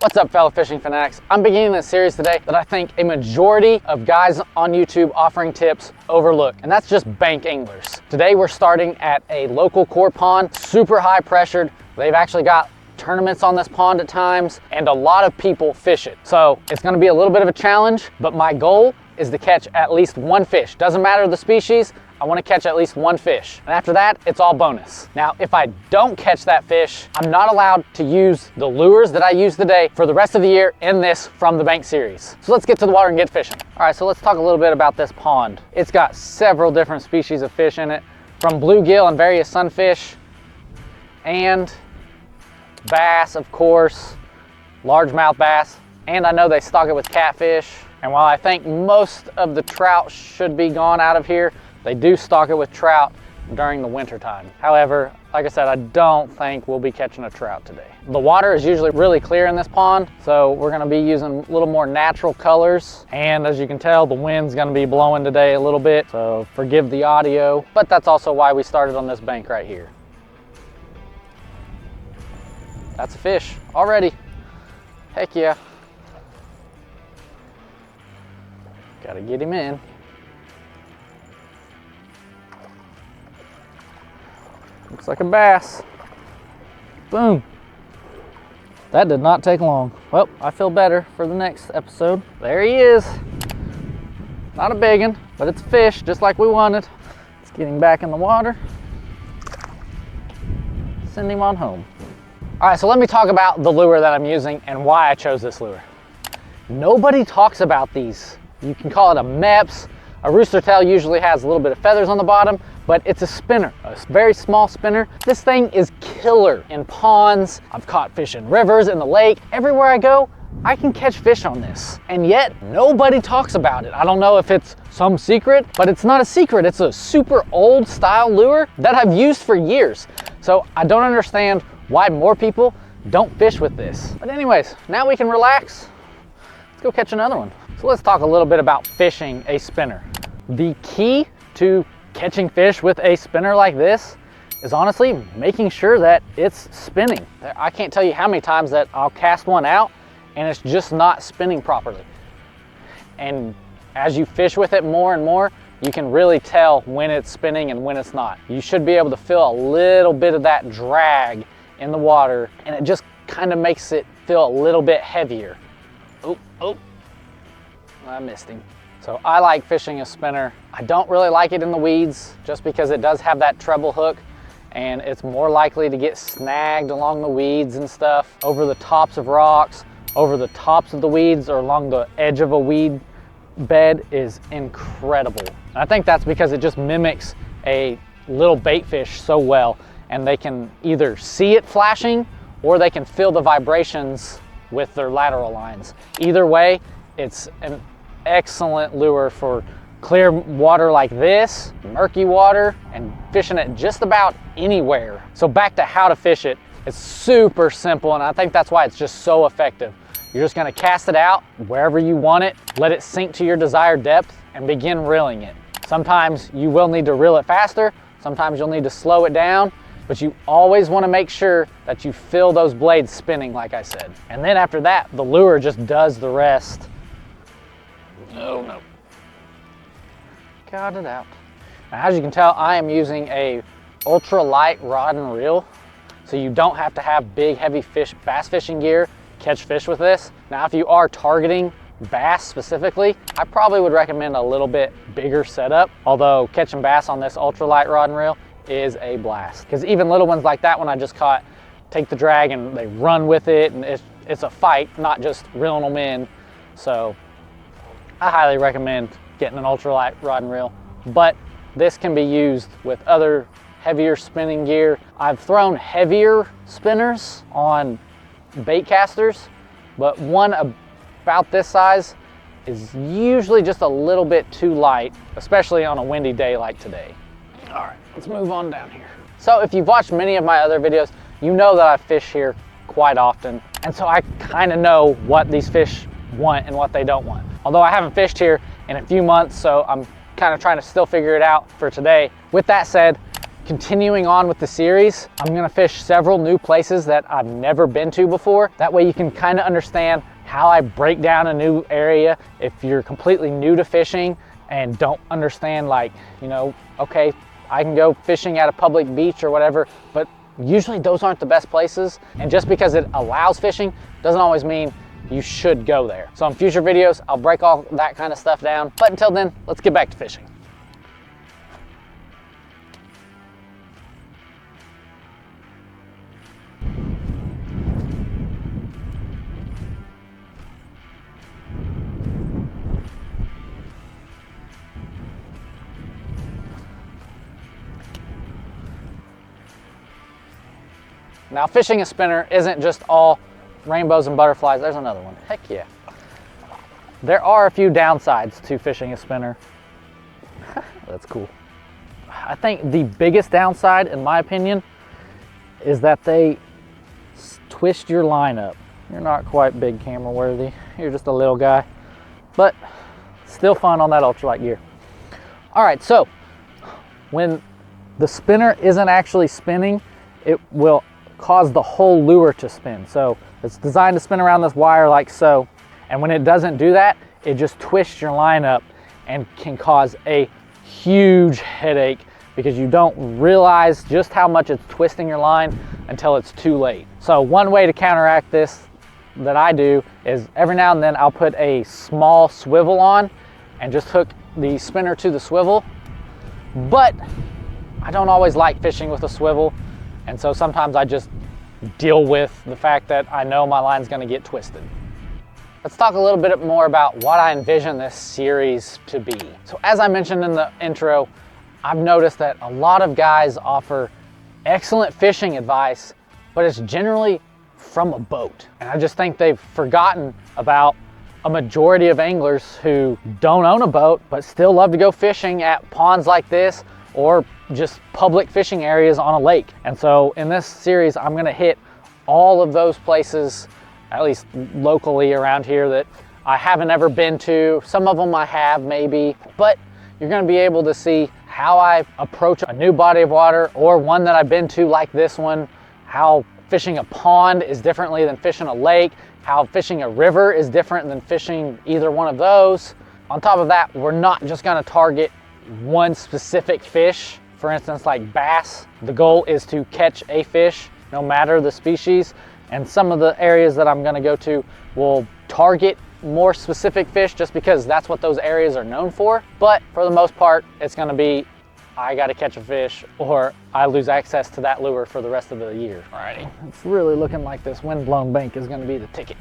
What's up, fellow fishing fanatics? I'm beginning this series today that I think a majority of guys on YouTube offering tips overlook, and that's just bank anglers. Today we're starting at a local Corps pond, super high pressured. They've actually got tournaments on this pond at times, and a lot of people fish it. So it's gonna be a little bit of a challenge, but my goal is to catch at least one fish. Doesn't matter the species, I want to catch at least one fish. And after that, it's all bonus. Now, if I don't catch that fish, I'm not allowed to use the lures that I use today for the rest of the year in this From the Bank series. So let's get to the water and get fishing. All right, so let's talk a little bit about this pond. It's got several different species of fish in it, from bluegill and various sunfish, and bass, of course, largemouth bass, and I know they stock it with catfish. And while I think most of the trout should be gone out of here, they do stock it with trout during the winter time. However, like I said, I don't think we'll be catching a trout today. The water is usually really clear in this pond, so we're gonna be using a little more natural colors. And as you can tell, the wind's gonna be blowing today a little bit, so forgive the audio, but that's also why we started on this bank right here. That's a fish already. Heck yeah. Gotta get him in. Looks like a bass. Boom. That did not take long. Well, I feel better for the next episode. There he is. Not a big one, but it's a fish just like we wanted. Let's get him back in the water. Send him on home. All right, so let me talk about the lure that I'm using and why I chose this lure. Nobody talks about these. You can call it a MEPS. A rooster tail usually has a little bit of feathers on the bottom, but it's a spinner, a very small spinner. This thing is killer in ponds. I've caught fish in rivers, in the lake. Everywhere I go, I can catch fish on this. And yet, nobody talks about it. I don't know if it's some secret, but it's not a secret. It's a super old style lure that I've used for years. So I don't understand why more people don't fish with this. But anyways, now we can relax. Let's go catch another one. So let's talk a little bit about fishing a spinner. The key to catching fish with a spinner like this is honestly making sure that it's spinning. I can't tell you how many times that I'll cast one out and it's just not spinning properly. And as you fish with it more and more, you can really tell when it's spinning and when it's not. You should be able to feel a little bit of that drag in the water, and it just kind of makes it feel a little bit heavier. Oh, I missed him. So I like fishing a spinner. I don't really like it in the weeds just because it does have that treble hook and it's more likely to get snagged along the weeds and stuff, over the tops of rocks, over the tops of the weeds, or along the edge of a weed bed is incredible. And I think that's because it just mimics a little bait fish so well, and they can either see it flashing or they can feel the vibrations with their lateral lines. Either way, it's an excellent lure for clear water like this, murky water, and fishing it just about anywhere. So back to how to fish it. It's super simple, and I think that's why it's just so effective. You're just gonna cast it out wherever you want it, let it sink to your desired depth, and begin reeling it. Sometimes you will need to reel it faster, sometimes you'll need to slow it down, but you always wanna make sure that you feel those blades spinning, like I said. And then after that, the lure just does the rest. Oh no. Got it out. Now, as you can tell, I am using a ultra light rod and reel, so you don't have to have big heavy bass fishing gear catch fish with this. Now, if you are targeting bass specifically, I probably would recommend a little bit bigger setup, although catching bass on this ultra light rod and reel is a blast, because even little ones like that one I just caught take the drag and they run with it, and it's a fight, not just reeling them in. So I highly recommend getting an ultralight rod and reel, but this can be used with other heavier spinning gear. I've thrown heavier spinners on bait casters, but one about this size is usually just a little bit too light, especially on a windy day like today. All right, let's move on down here. So if you've watched many of my other videos, you know that I fish here quite often, and so I kind of know what these fish want and what they don't want. Although I haven't fished here in a few months, so I'm kind of trying to still figure it out for today. With that said, continuing on with the series, I'm gonna fish several new places that I've never been to before. That way you can kind of understand how I break down a new area if you're completely new to fishing and don't understand, like, you know, okay, I can go fishing at a public beach or whatever, but usually those aren't the best places. And just because it allows fishing doesn't always mean you should go there. So in future videos, I'll break all that kind of stuff down. But until then, let's get back to fishing. Now, fishing a spinner isn't just all rainbows and butterflies. There's another one. Heck yeah. There are a few downsides to fishing a spinner. That's cool. I think the biggest downside, in my opinion, is that they twist your line up. You're not quite big camera worthy. You're just a little guy, but still fun on that ultralight gear. All right, so when the spinner isn't actually spinning, it will cause the whole lure to spin. So it's designed to spin around this wire like so. And when it doesn't do that, it just twists your line up and can cause a huge headache because you don't realize just how much it's twisting your line until it's too late. So one way to counteract this that I do is every now and then I'll put a small swivel on and just hook the spinner to the swivel. But I don't always like fishing with a swivel. And so sometimes I just deal with the fact that I know my line's gonna get twisted. Let's talk a little bit more about what I envision this series to be. So as I mentioned in the intro, I've noticed that a lot of guys offer excellent fishing advice, but it's generally from a boat. And I just think they've forgotten about a majority of anglers who don't own a boat, but still love to go fishing at ponds like this or just public fishing areas on a lake. And so in this series, I'm gonna hit all of those places, at least locally around here, that I haven't ever been to. Some of them I have maybe, but you're gonna be able to see how I approach a new body of water or one that I've been to like this one, how fishing a pond is differently than fishing a lake, how fishing a river is different than fishing either one of those. On top of that, we're not just gonna target one specific fish. For instance, like bass, the goal is to catch a fish no matter the species. And some of the areas that I'm gonna go to will target more specific fish just because that's what those areas are known for. But for the most part, it's gonna be, I gotta catch a fish or I lose access to that lure for the rest of the year. Alrighty, it's really looking like this windblown bank is gonna be the ticket.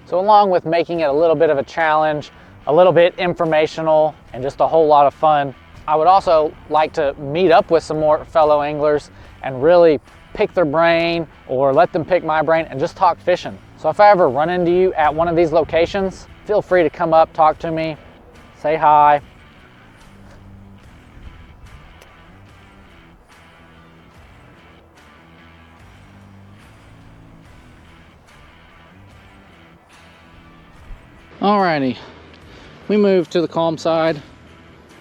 So along with making it a little bit of a challenge, a little bit informational, and just a whole lot of fun, I would also like to meet up with some more fellow anglers and really pick their brain or let them pick my brain and just talk fishing. So if I ever run into you at one of these locations, feel free to come up, talk to me, say hi. Alrighty, we moved to the calm side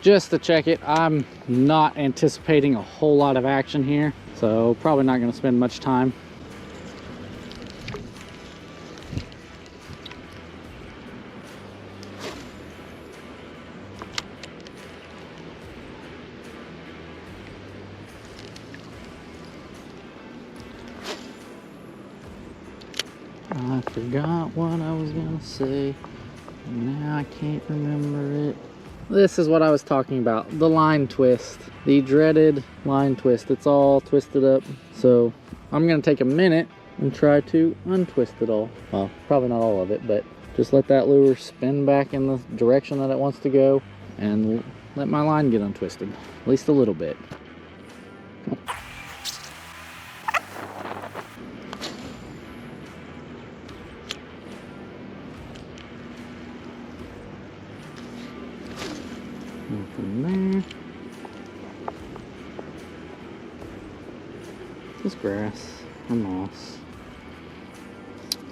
just to check it. I'm not anticipating a whole lot of action here, so probably not going to spend much time. I forgot what I was going to say. Now I can't remember it. This is what I was talking about, the line twist, the dreaded line twist. It's all twisted up, so I'm gonna take a minute and try to untwist it all. Well, probably not all of it, but just let that lure spin back in the direction that it wants to go and let my line get untwisted, at least a little bit. From there, just grass or moss.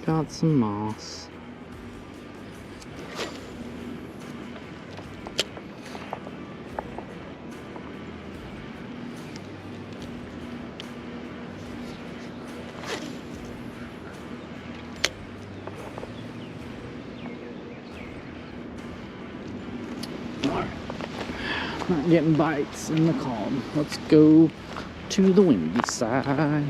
Got some moss. Not getting bites in the calm. Let's go to the windy side.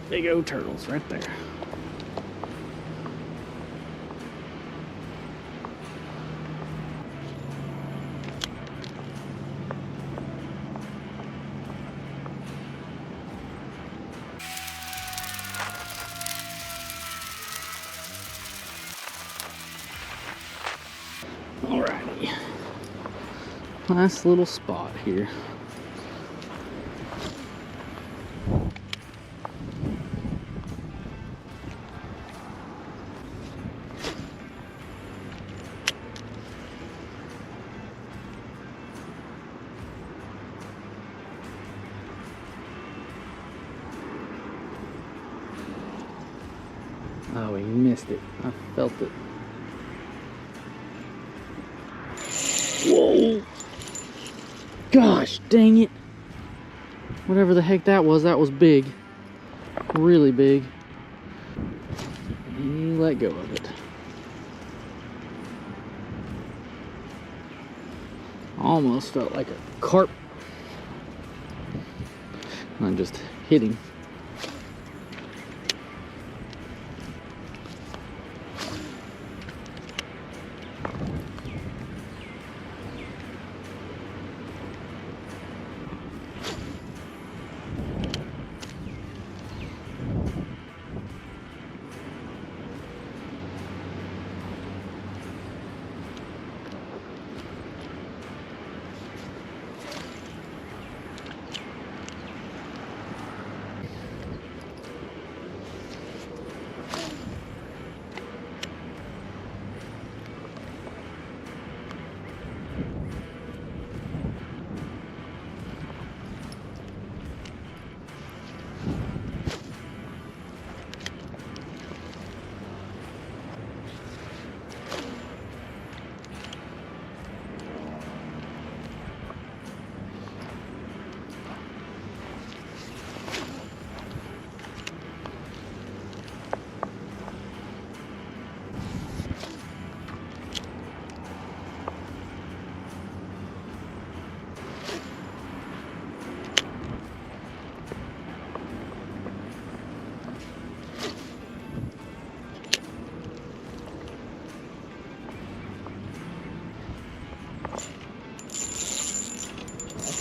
Big old turtles right there. Alrighty. Nice little spot here. Oh, he missed it. I felt it. Whoa! Gosh, dang it. Whatever the heck that was big. Really big. He let go of it. Almost felt like a carp. I'm just hitting.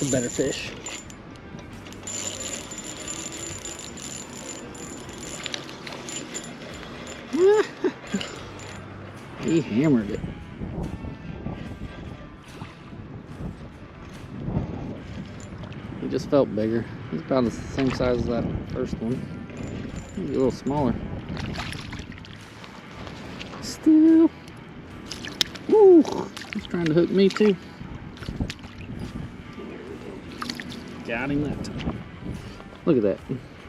A better fish. He hammered it. He just felt bigger. He's about the same size as that first one. Maybe a little smaller. Still. Woo! He's trying to hook me too. Got him that time. Look at that.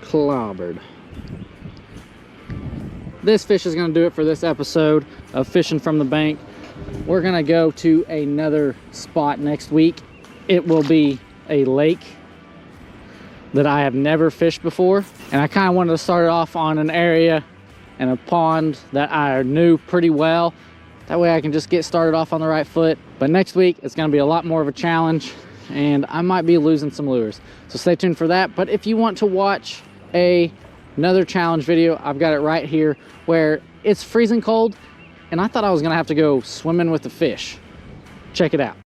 Clobbered. This fish is going to do it for this episode of Fishing from the Bank. We're going to go to another spot next week. It will be a lake that I have never fished before. And I kind of wanted to start it off on an area and a pond that I knew pretty well. That way I can just get started off on the right foot. But next week, it's going to be a lot more of a challenge. And I might be losing some lures, so stay tuned for that. But if you want to watch another challenge video, I've got it right here where it's freezing cold and I thought I was gonna have to go swimming with the fish. Check it out.